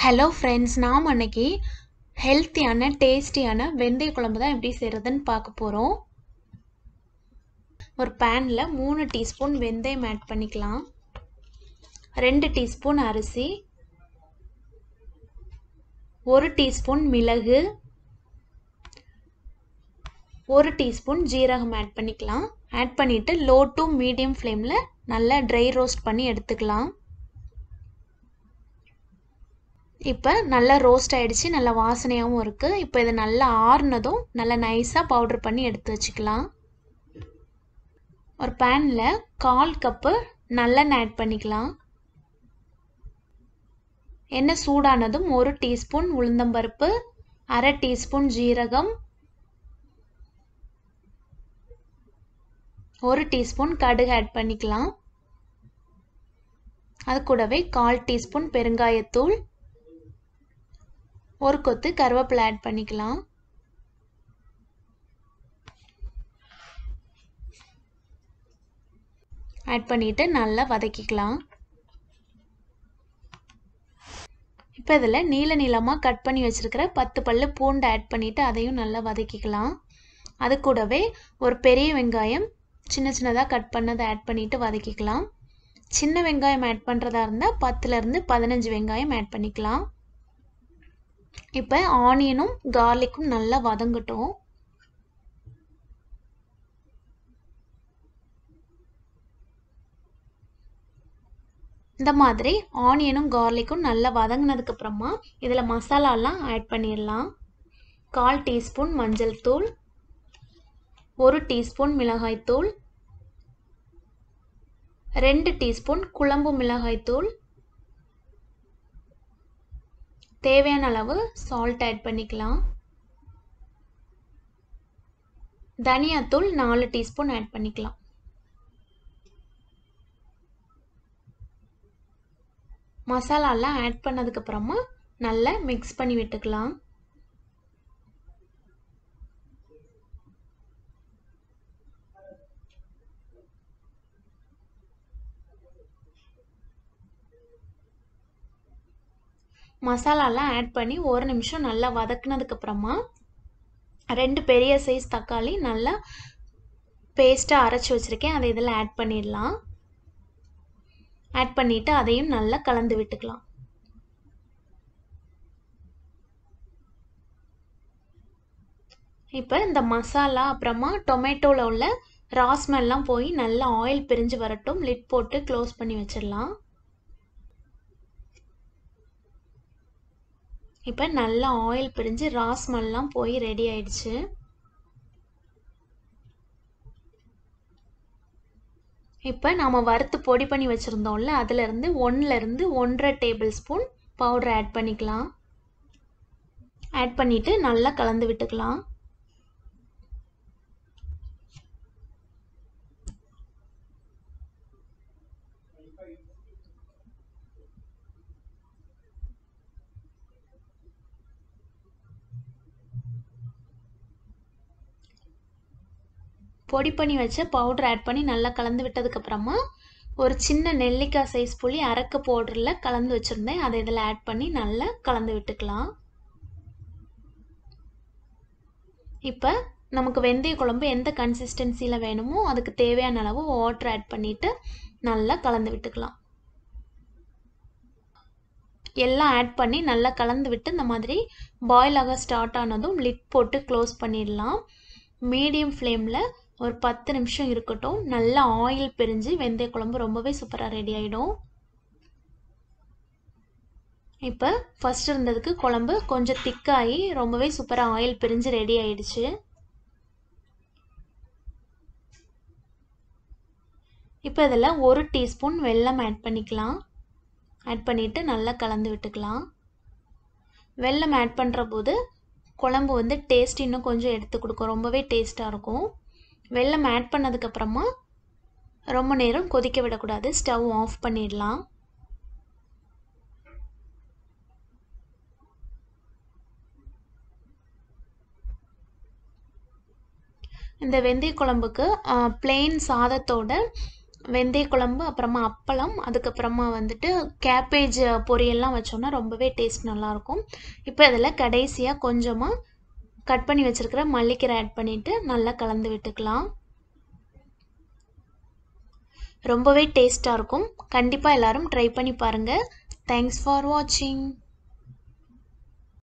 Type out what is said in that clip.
Hello friends, நாம் அன்னைக்கு ஹெல்த்தியான டேஸ்டியான வெந்தய குழம்பு தான் எப்படி செய்கிறதுன்னு பார்க்க போகிறோம். ஒரு பேனில் 3 டீஸ்பூன் வெந்தயம் ஆட் பண்ணிக்கலாம். 2 டீஸ்பூன் அரிசி, 1 டீஸ்பூன் மிளகு, 1 டீஸ்பூன் ஜீரகம் ஆட் பண்ணிக்கலாம். ஆட் பண்ணிவிட்டு லோ டு மீடியம் ஃப்ளேமில் நல்லா ட்ரை ரோஸ்ட் பண்ணி எடுத்துக்கலாம். இப்போ நல்லா ரோஸ்ட் ஆகிடுச்சு, நல்லா வாசனையாகவும் இருக்குது. இப்போ இதை நல்லா ஆறுனதும் நல்லா நைஸாக பவுட்ரு பண்ணி எடுத்து வச்சுக்கலாம். ஒரு பேனில் 1/4 கப்பு நல்லெண்ணெய் ஆட் பண்ணிக்கலாம். எண்ணெய் சூடானதும் 1 டீஸ்பூன் உளுந்தம்பருப்பு, 1/2 டீஸ்பூன் ஜீரகம், 1 டீஸ்பூன் கடுகு ஆட் பண்ணிக்கலாம். அது கூடவே 1/4 டீஸ்பூன் பெருங்காயத்தூள், 1 கொத்து கருவேப்பிலை ஆட் பண்ணிக்கலாம். ஆட் பண்ணிட்டு நல்லா வதக்கிக்கலாம். இப்போ இதில் நீளமாக கட் பண்ணி வச்சிருக்கிற 10 பல்லு பூண்டு ஆட் பண்ணிட்டு அதையும் நல்லா வதக்கிக்கலாம். அது கூடவே ஒரு பெரிய வெங்காயம் சின்னதாக கட் பண்ணதை ஆட் பண்ணிட்டு வதக்கிக்கலாம். சின்ன வெங்காயம் ஆட் பண்ணுறதா இருந்தால் 10லேருந்து 15 வெங்காயம் ஆட் பண்ணிக்கலாம். இப்போ ஆனியனும் கார்லிக்கும் நல்லா வதங்கட்டும். இந்த மாதிரி ஆனியனும் கார்லிக்கும் நல்லா வதங்கினதுக்கு அப்புறமா இதில் மசாலாலாம் ஆட் பண்ணிடலாம். 1/4 டீஸ்பூன் மஞ்சள் தூள், 1 டீஸ்பூன் மிளகாய்த்தூள், 2 டீஸ்பூன் குழம்பு மிளகாய்த்தூள், தேவையான அளவு சால்ட் ஆட் பண்ணிக்கலாம். தனியாத்தூள் 4 டீஸ்பூன் ஆட் பண்ணிக்கலாம். மசாலாலாம் ஆட் பண்ணதுக்கு அப்புறமா நல்லா மிக்ஸ் பண்ணி விட்டுக்கலாம். மசாலாலாம் ஆட் பண்ணி 1 நிமிஷம் நல்லா வதக்குனதுக்கு அப்புறமா 2 பெரிய சைஸ் தக்காளி நல்லா பேஸ்ட்டாக அரைச்சி வச்சுருக்கேன், அதை இதில் ஆட் பண்ணிடலாம். ஆட் பண்ணிவிட்டு அதையும் நல்லா கலந்து விட்டுக்கலாம். இப்போ இந்த மசாலா அப்புறமா டொமேட்டோவில் உள்ள ரா ஸ்மெல்லாம் போய் நல்லா ஆயில் பிரிஞ்சு வரட்டும். லிட் போட்டு க்ளோஸ் பண்ணி வச்சிடலாம். இப்போ நல்லா ஆயில் பிரிஞ்சு ரா ஸ்மெல்லாம் போய் ரெடி ஆயிடுச்சு. இப்போ நாம் வறுத்து பொடி பண்ணி வச்சுருந்தோம்ல, அதிலிருந்து 1லேருந்து 1.5 டேபிள் ஸ்பூன் பவுடர் ஆட் பண்ணிக்கலாம். ஆட் பண்ணிவிட்டு நல்லா கலந்து விட்டுக்கலாம். பொடி பண்ணி வச்ச பவுடர் ஆட் பண்ணி நல்லா கலந்து விட்டதுக்கப்புறமா ஒரு சின்ன நெல்லிக்காய் சைஸ் புளி அரைக்க பவுடரில் கலந்து வச்சுருந்தேன், அதை இதில் ஆட் பண்ணி நல்லா கலந்து விட்டுக்கலாம். இப்போ நமக்கு வெந்தய குழம்பு எந்த கன்சிஸ்டன்சியில் வேணுமோ அதுக்கு தேவையான அளவு வாட்டர் ஆட் பண்ணிவிட்டு நல்லா கலந்து விட்டுக்கலாம். எல்லாம் ஆட் பண்ணி நல்லா கலந்து விட்டு இந்த மாதிரி பாயில் ஆக ஸ்டார்ட் ஆனதும் லிட் போட்டு க்ளோஸ் பண்ணிடலாம். மீடியம் ஃப்ளேமில் ஒரு 10 நிமிஷம் இருக்கட்டும். நல்லா ஆயில் பிரிஞ்சு வெந்தய குழம்பு ரொம்பவே சூப்பராக ரெடி ஆகிடும். இப்போ ஃபஸ்ட் இருந்ததுக்கு குழம்பு கொஞ்சம் திக்காகி ரொம்பவே சூப்பராக ஆயில் பிரிஞ்சு ரெடி ஆயிடுச்சு. இப்போ இதில் 1 டீஸ்பூன் வெல்லம் ஆட் பண்ணிக்கலாம். ஆட் பண்ணிவிட்டு நல்லா கலந்து விட்டுக்கலாம். வெல்லம் ஆட் பண்ணுற போது குழம்பு வந்து டேஸ்ட் இன்னும் கொஞ்சம் எடுத்து கொடுக்கும், ரொம்பவே டேஸ்ட்டாக இருக்கும். வெல்லம் ஆட் பண்ணதுக்கப்புறமா ரொம்ப நேரம் கொதிக்க விடக்கூடாது, ஸ்டவ் ஆஃப் பண்ணிடலாம். இந்த வெந்தய குழம்புக்கு பிளெயின் சாதத்தோட வெந்தய குழம்பு, அப்புறமா அப்பளம், அதுக்கப்புறமா வந்துட்டு கேபேஜ் பொரியல்லாம் வச்சோம்னா ரொம்பவே டேஸ்ட் நல்லாயிருக்கும். இப்போ இதில் கடைசியாக கொஞ்சமாக கட் பண்ணி வச்சுருக்கிற மல்லிக்கீரை ஆட் பண்ணிவிட்டு நல்லா கலந்து விட்டுக்கலாம். ரொம்பவே டேஸ்ட்டாக இருக்கும். கண்டிப்பாக எல்லாரும் ட்ரை பண்ணி பாருங்கள். தேங்க்ஸ் ஃபார் வாட்சிங்.